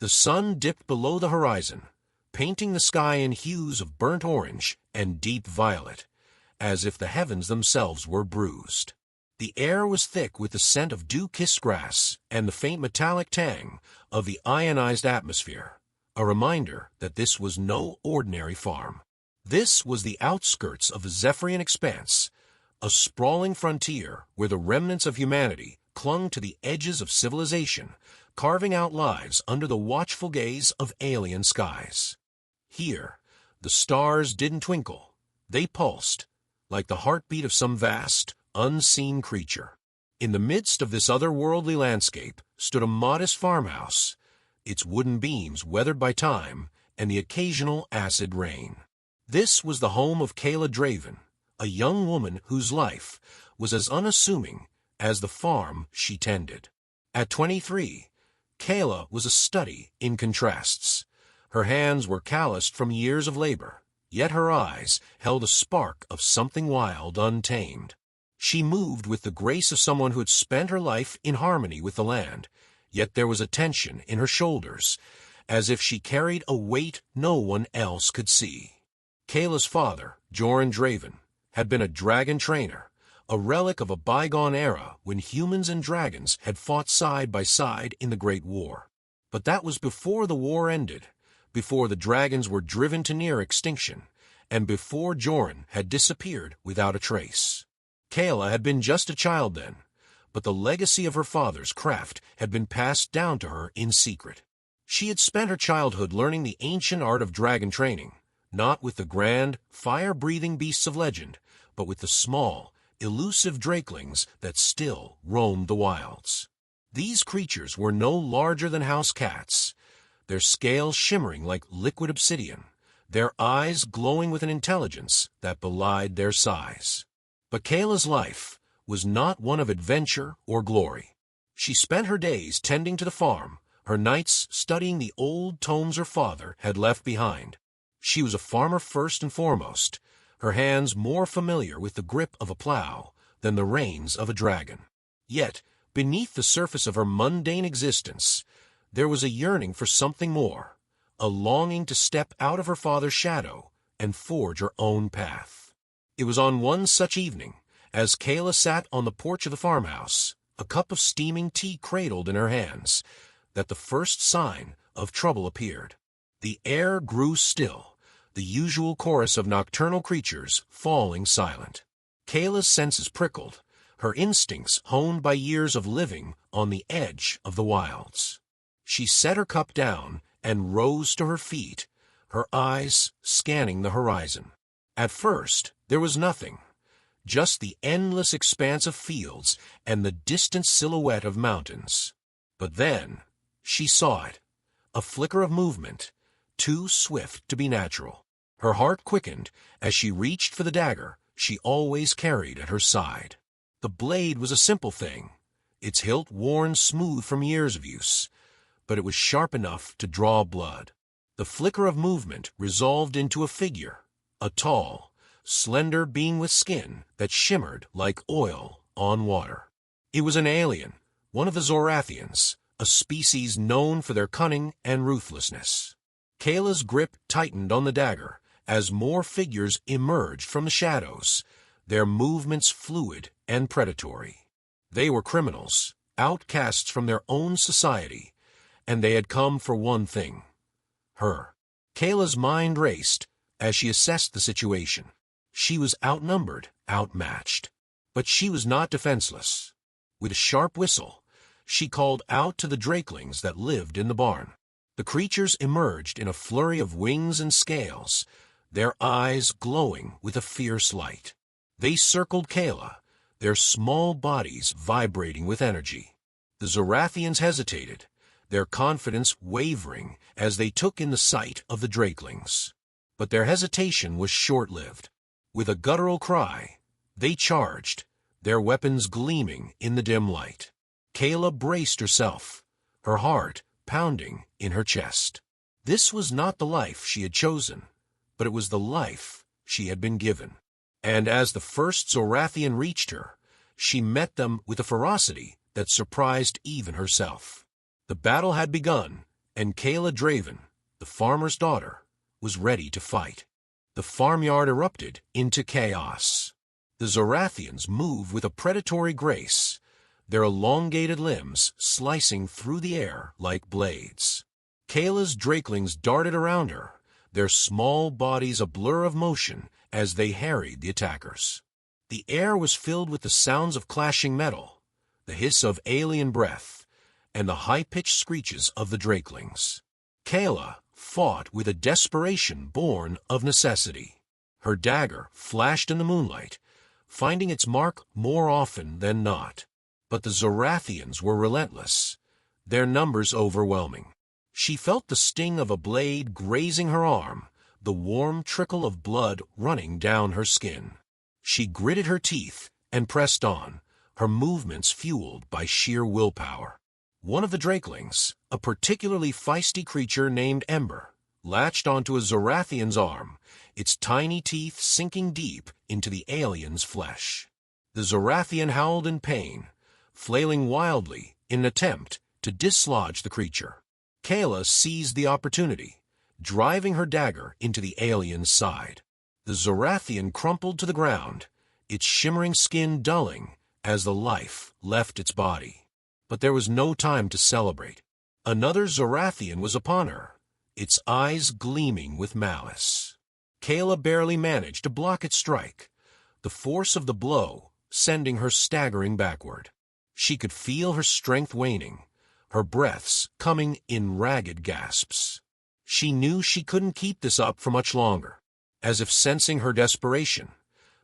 The sun dipped below the horizon, painting the sky in hues of burnt orange and deep violet, as if the heavens themselves were bruised. The air was thick with the scent of dew-kissed grass and the faint metallic tang of the ionized atmosphere, a reminder that this was no ordinary farm. This was the outskirts of the Zephyrian expanse, a sprawling frontier where the remnants of humanity clung to the edges of civilization, carving out lives under the watchful gaze of alien skies. Here, the stars didn't twinkle. They pulsed, like the heartbeat of some vast, unseen creature. In the midst of this otherworldly landscape stood a modest farmhouse, its wooden beams weathered by time and the occasional acid rain. This was the home of Kaela Draven, a young woman whose life was as unassuming as the farm she tended. At 23, Kaela was a study in contrasts. Her hands were calloused from years of labor, yet her eyes held a spark of something wild, untamed. She moved with the grace of someone who had spent her life in harmony with the land, yet there was a tension in her shoulders, as if she carried a weight no one else could see. Kaela's father, Joran Draven, had been a dragon trainer, a relic of a bygone era when humans and dragons had fought side by side in the Great War. But that was before the war ended, before the dragons were driven to near extinction, and before Joran had disappeared without a trace. Kaela had been just a child then, but the legacy of her father's craft had been passed down to her in secret. She had spent her childhood learning the ancient art of dragon training, not with the grand, fire-breathing beasts of legend, but with the small, elusive drakelings that still roamed the wilds. These creatures were no larger than house cats, their scales shimmering like liquid obsidian, their eyes glowing with an intelligence that belied their size. But Kaela's life was not one of adventure or glory. She spent her days tending to the farm, her nights studying the old tomes her father had left behind. She was a farmer first and foremost, her hands more familiar with the grip of a plow than the reins of a dragon. Yet, beneath the surface of her mundane existence, there was a yearning for something more, a longing to step out of her father's shadow and forge her own path. It was on one such evening, as Kaela sat on the porch of the farmhouse, a cup of steaming tea cradled in her hands, that the first sign of trouble appeared. The air grew still, the usual chorus of nocturnal creatures falling silent. Kaela's senses prickled, her instincts honed by years of living on the edge of the wilds. She set her cup down and rose to her feet, her eyes scanning the horizon. At first, there was nothing, just the endless expanse of fields and the distant silhouette of mountains. But then, she saw it, a flicker of movement, too swift to be natural. Her heart quickened as she reached for the dagger she always carried at her side. The blade was a simple thing, its hilt worn smooth from years of use, but it was sharp enough to draw blood. The flicker of movement resolved into a figure, a tall, slender being with skin that shimmered like oil on water. It was an alien, one of the Zorathians, a species known for their cunning and ruthlessness. Kaela's grip tightened on the dagger as more figures emerged from the shadows, their movements fluid and predatory. They were criminals, outcasts from their own society, and they had come for one thing: her. Kaela's mind raced as she assessed the situation. She was outnumbered, outmatched. But she was not defenseless. With a sharp whistle, she called out to the drakelings that lived in the barn. The creatures emerged in a flurry of wings and scales, their eyes glowing with a fierce light. They circled Kaela, their small bodies vibrating with energy. The Zorathians hesitated, their confidence wavering as they took in the sight of the drakelings. But their hesitation was short-lived. With a guttural cry, they charged, their weapons gleaming in the dim light. Kaela braced herself, her heart pounding in her chest. This was not the life she had chosen, but it was the life she had been given. And as the first Zorathian reached her, she met them with a ferocity that surprised even herself. The battle had begun, and Kaela Draven, the farmer's daughter, was ready to fight. The farmyard erupted into chaos. The Zorathians move with a predatory grace, their elongated limbs slicing through the air like blades. Kaela's drakelings darted around her, their small bodies a blur of motion as they harried the attackers. The air was filled with the sounds of clashing metal, the hiss of alien breath, and the high-pitched screeches of the drakelings. Kaela fought with a desperation born of necessity. Her dagger flashed in the moonlight, finding its mark more often than not. But the Zorathians were relentless, their numbers overwhelming. She felt the sting of a blade grazing her arm, the warm trickle of blood running down her skin. She gritted her teeth and pressed on, her movements fueled by sheer willpower. One of the drakelings, a particularly feisty creature named Ember, latched onto a Zorathian's arm, its tiny teeth sinking deep into the alien's flesh. The Zorathian howled in pain, flailing wildly in an attempt to dislodge the creature. Kaela seized the opportunity, driving her dagger into the alien's side. The Zorathian crumpled to the ground, its shimmering skin dulling as the life left its body. But there was no time to celebrate. Another Zorathian was upon her, its eyes gleaming with malice. Kaela barely managed to block its strike, the force of the blow sending her staggering backward. She could feel her strength waning, her breaths coming in ragged gasps. She knew she couldn't keep this up for much longer. As if sensing her desperation,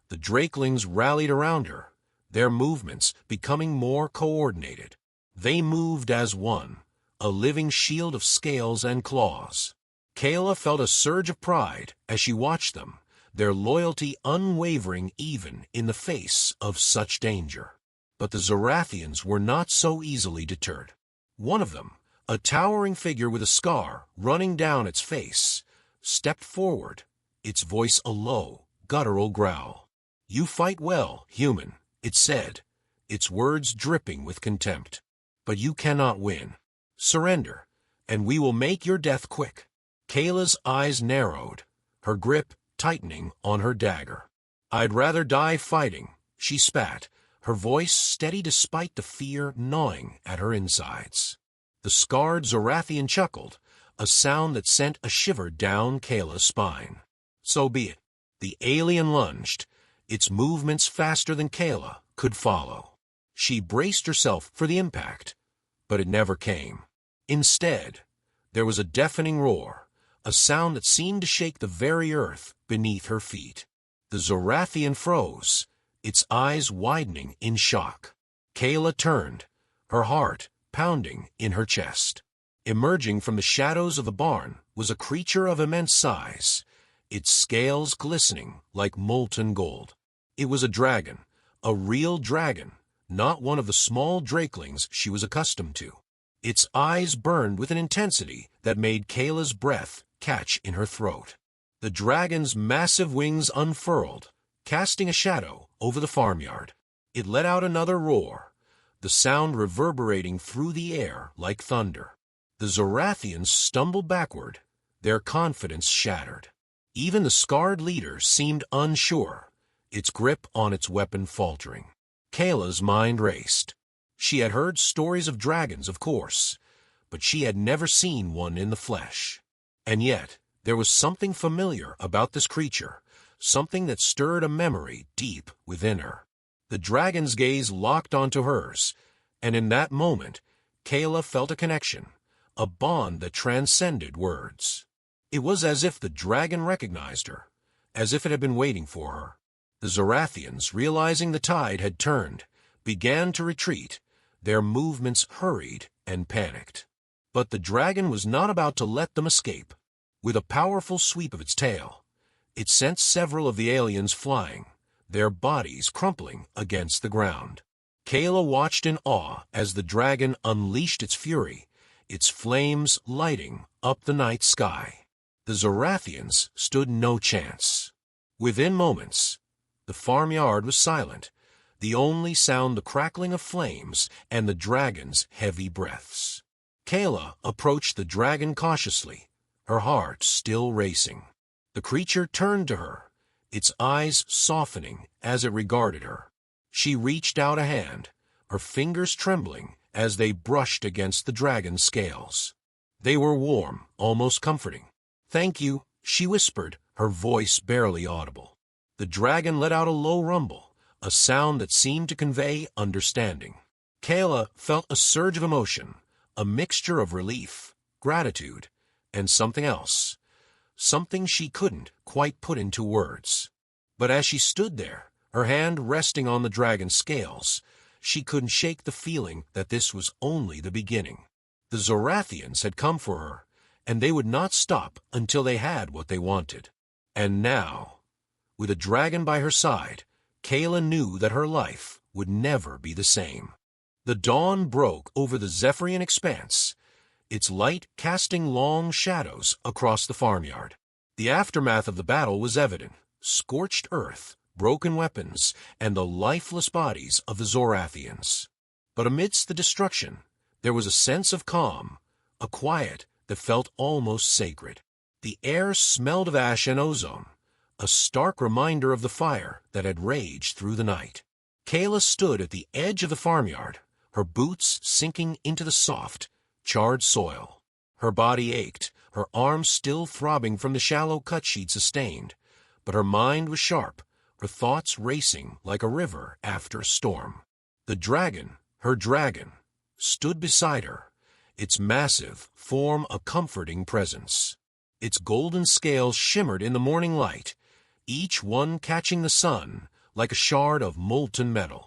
the drakelings rallied around her, their movements becoming more coordinated. They moved as one, a living shield of scales and claws. Kaela felt a surge of pride as she watched them, their loyalty unwavering even in the face of such danger. But the Zorathians were not so easily deterred. One of them, a towering figure with a scar running down its face, stepped forward, its voice a low, guttural growl. "You fight well, human," it said, its words dripping with contempt. "But you cannot win. Surrender, and we will make your death quick." Kaela's eyes narrowed, her grip tightening on her dagger. "I'd rather die fighting," she spat, her voice steady despite the fear gnawing at her insides. The scarred Zorathian chuckled, a sound that sent a shiver down Kaela's spine. So be it. The alien lunged, its movements faster than Kaela could follow. She braced herself for the impact, but it never came. Instead, there was a deafening roar, a sound that seemed to shake the very earth beneath her feet. The Zorathian froze, its eyes widening in shock. Kaela turned, her heart pounding in her chest. Emerging from the shadows of the barn was a creature of immense size, its scales glistening like molten gold. It was a dragon, a real dragon, not one of the small drakelings she was accustomed to. Its eyes burned with an intensity that made Kaela's breath catch in her throat. The dragon's massive wings unfurled, casting a shadow over the farmyard. It let out another roar, the sound reverberating through the air like thunder. The Zorathians stumbled backward, their confidence shattered. Even the scarred leader seemed unsure, its grip on its weapon faltering. Kaela's mind raced. She had heard stories of dragons, of course, but she had never seen one in the flesh. And yet, there was something familiar about this creature, something that stirred a memory deep within her. The dragon's gaze locked onto hers, and in that moment, Kaela felt a connection, a bond that transcended words. It was as if the dragon recognized her, as if it had been waiting for her. The Zorathians, realizing the tide had turned, began to retreat, their movements hurried and panicked. But the dragon was not about to let them escape. With a powerful sweep of its tail, it sent several of the aliens flying, their bodies crumpling against the ground. Kaela watched in awe as the dragon unleashed its fury, its flames lighting up the night sky. The Zorathians stood no chance. Within moments, the farmyard was silent, the only sound the crackling of flames and the dragon's heavy breaths. Kaela approached the dragon cautiously, her heart still racing. The creature turned to her, its eyes softening as it regarded her. She reached out a hand, her fingers trembling as they brushed against the dragon's scales. They were warm, almost comforting. "Thank you," she whispered, her voice barely audible. The dragon let out a low rumble, a sound that seemed to convey understanding. Kaela felt a surge of emotion, a mixture of relief, gratitude, and something else, something she couldn't quite put into words. But as she stood there, her hand resting on the dragon's scales, she couldn't shake the feeling that this was only the beginning. The Zorathians had come for her, and they would not stop until they had what they wanted. And now, with a dragon by her side, Kaela knew that her life would never be the same. The dawn broke over the Zephyrian expanse, its light casting long shadows across the farmyard. The aftermath of the battle was evident: scorched earth, broken weapons, and the lifeless bodies of the Zorathians. But amidst the destruction, there was a sense of calm, a quiet that felt almost sacred. The air smelled of ash and ozone, a stark reminder of the fire that had raged through the night. Kaela stood at the edge of the farmyard, her boots sinking into the soft, charred soil. Her body ached, her arms still throbbing from the shallow cut she'd sustained, but her mind was sharp, her thoughts racing like a river after a storm. The dragon, her dragon, stood beside her, its massive form a comforting presence. Its golden scales shimmered in the morning light, each one catching the sun like a shard of molten metal.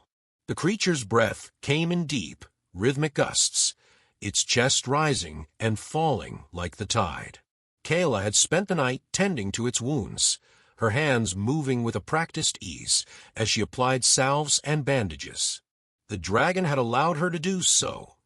The creature's breath came in deep, rhythmic gusts, its chest rising and falling like the tide. Kaela had spent the night tending to its wounds, her hands moving with a practiced ease as she applied salves and bandages. The dragon had allowed her to do so,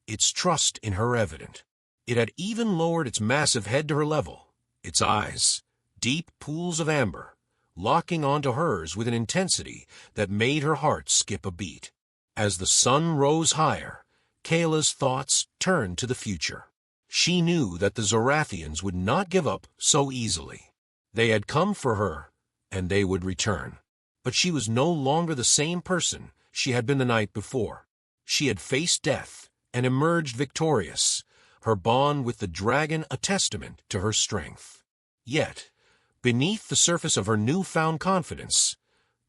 its trust in her evident. It had even lowered its massive head to her level, its eyes, deep pools of amber, locking onto hers with an intensity that made her heart skip a beat. As the sun rose higher, Kaela's thoughts turned to the future. She knew that the Zorathians would not give up so easily. They had come for her, and they would return. But she was no longer the same person she had been the night before. She had faced death and emerged victorious, her bond with the dragon a testament to her strength. Yet, beneath the surface of her newfound confidence,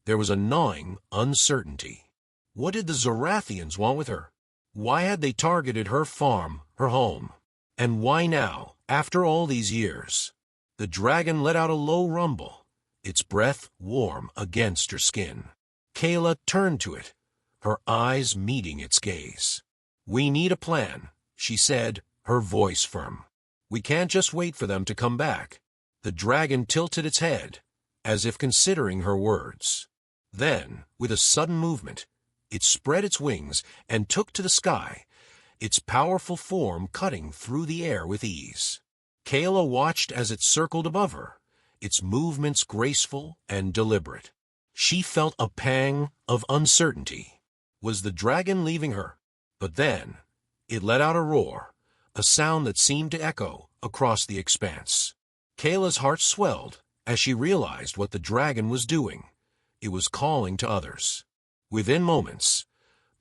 there was a gnawing uncertainty. What did the Zorathians want with her? Why had they targeted her farm, her home? And why now, after all these years? The dragon let out a low rumble, its breath warm against her skin. Kaela turned to it, her eyes meeting its gaze. "We need a plan," she said, her voice firm. "We can't just wait for them to come back." The dragon tilted its head, as if considering her words. Then, with a sudden movement, it spread its wings and took to the sky, its powerful form cutting through the air with ease. Kaela watched as it circled above her, its movements graceful and deliberate. She felt a pang of uncertainty. Was the dragon leaving her? But then, it let out a roar, a sound that seemed to echo across the expanse. Kaela's heart swelled as she realized what the dragon was doing. It was calling to others. Within moments,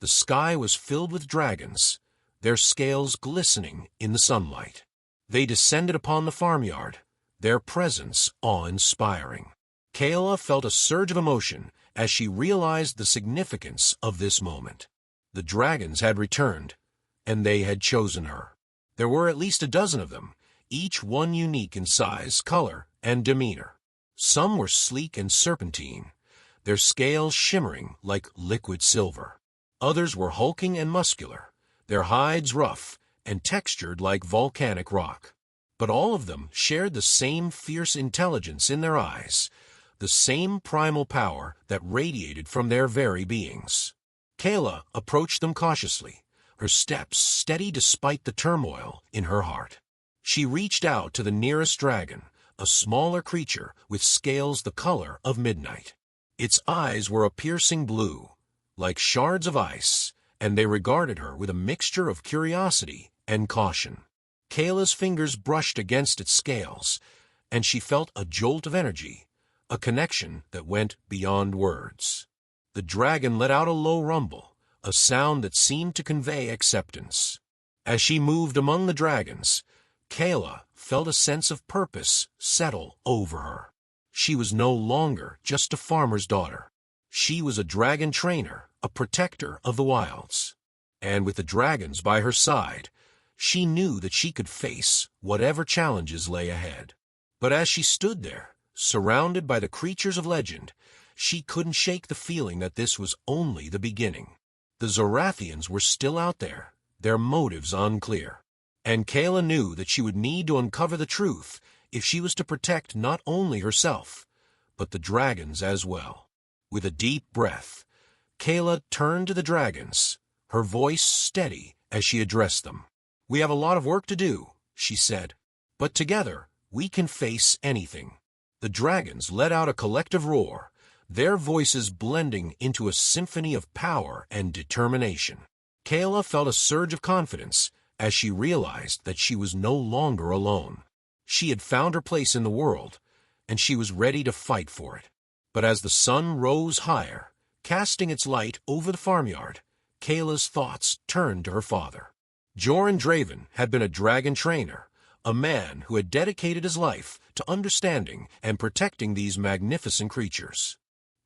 the sky was filled with dragons, their scales glistening in the sunlight. They descended upon the farmyard, their presence awe-inspiring. Kaela felt a surge of emotion as she realized the significance of this moment. The dragons had returned, and they had chosen her. There were at least a dozen of them, each one unique in size, color, and demeanor. Some were sleek and serpentine, their scales shimmering like liquid silver. Others were hulking and muscular, their hides rough and textured like volcanic rock. But all of them shared the same fierce intelligence in their eyes, the same primal power that radiated from their very beings. Kaela approached them cautiously, her steps steady despite the turmoil in her heart. She reached out to the nearest dragon, a smaller creature with scales the color of midnight. Its eyes were a piercing blue, like shards of ice, and they regarded her with a mixture of curiosity and caution. Kaela's fingers brushed against its scales, and she felt a jolt of energy, a connection that went beyond words. The dragon let out a low rumble, a sound that seemed to convey acceptance. As she moved among the dragons, Kaela felt a sense of purpose settle over her. She was no longer just a farmer's daughter. She was a dragon trainer, a protector of the wilds. And with the dragons by her side, she knew that she could face whatever challenges lay ahead. But as she stood there, surrounded by the creatures of legend, she couldn't shake the feeling that this was only the beginning. The Zorathians were still out there, their motives unclear. And Kaela knew that she would need to uncover the truth if she was to protect not only herself, but the dragons as well. With a deep breath, Kaela turned to the dragons, her voice steady as she addressed them. "We have a lot of work to do," she said, "but together we can face anything." The dragons let out a collective roar, their voices blending into a symphony of power and determination. Kaela felt a surge of confidence as she realized that she was no longer alone. She had found her place in the world, and she was ready to fight for it. But as the sun rose higher, casting its light over the farmyard, Kaela's thoughts turned to her father. Joran Draven had been a dragon trainer, a man who had dedicated his life to understanding and protecting these magnificent creatures.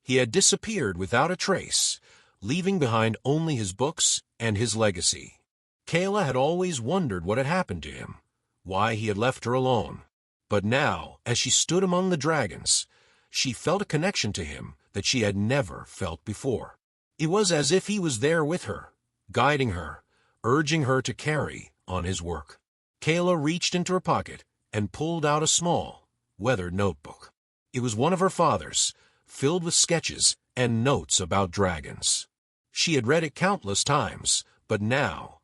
He had disappeared without a trace, leaving behind only his books and his legacy. Kaela had always wondered what had happened to him, why he had left her alone. But now, as she stood among the dragons, she felt a connection to him that she had never felt before. It was as if he was there with her, guiding her, urging her to carry on his work. Kaela reached into her pocket and pulled out a small, weathered notebook. It was one of her father's, filled with sketches and notes about dragons. She had read it countless times, but now,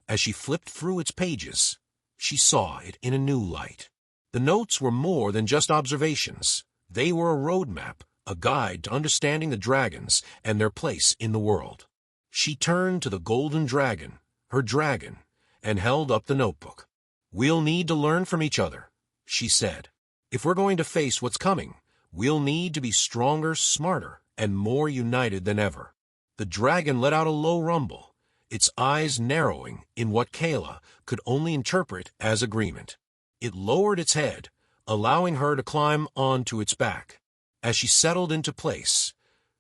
as she flipped through its pages, she saw it in a new light. The notes were more than just observations. They were a roadmap, a guide to understanding the dragons and their place in the world. She turned to the golden dragon, her dragon, and held up the notebook. "We'll need to learn from each other," she said. "If we're going to face what's coming, we'll need to be stronger, smarter, and more united than ever." The dragon let out a low rumble, its eyes narrowing in what Kaela could only interpret as agreement. It lowered its head, allowing her to climb onto its back. As she settled into place,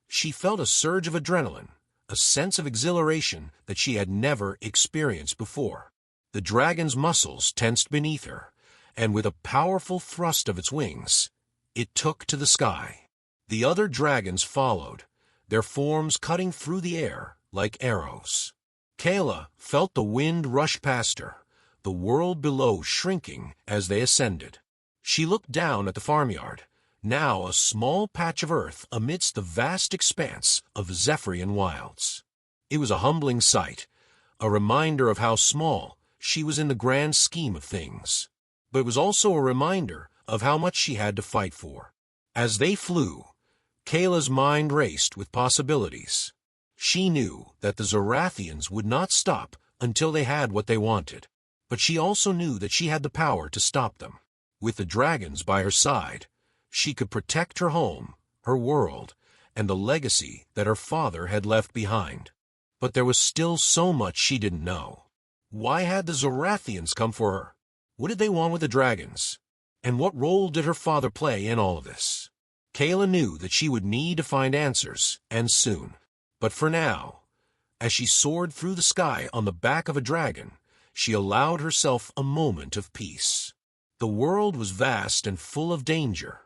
she felt a surge of adrenaline, a sense of exhilaration that she had never experienced before. The dragon's muscles tensed beneath her, and with a powerful thrust of its wings, it took to the sky. The other dragons followed, their forms cutting through the air like arrows. Kaela felt the wind rush past her, the world below shrinking as they ascended. She looked down at the farmyard, now a small patch of earth amidst the vast expanse of Zephyrian wilds. It was a humbling sight, a reminder of how small she was in the grand scheme of things. But it was also a reminder of how much she had to fight for. As they flew, Kaela's mind raced with possibilities. She knew that the Zorathians would not stop until they had what they wanted, but she also knew that she had the power to stop them. With the dragons by her side, she could protect her home, her world, and the legacy that her father had left behind. But there was still so much she didn't know. Why had the Zorathians come for her? What did they want with the dragons? And what role did her father play in all of this? Kaela knew that she would need to find answers, and soon. But for now, as she soared through the sky on the back of a dragon, she allowed herself a moment of peace. The world was vast and full of danger,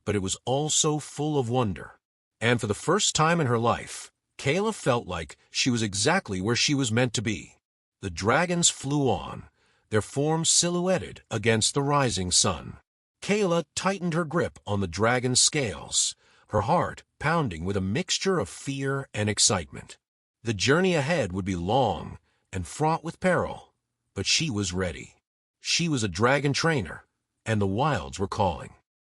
but it was also full of wonder. And for the first time in her life, Kaela felt like she was exactly where she was meant to be. The dragons flew on, their forms silhouetted against the rising sun. Kaela tightened her grip on the dragon's scales, her heart pounding with a mixture of fear and excitement. The journey ahead would be long and fraught with peril, but she was ready. She was a dragon trainer, and the wilds were calling.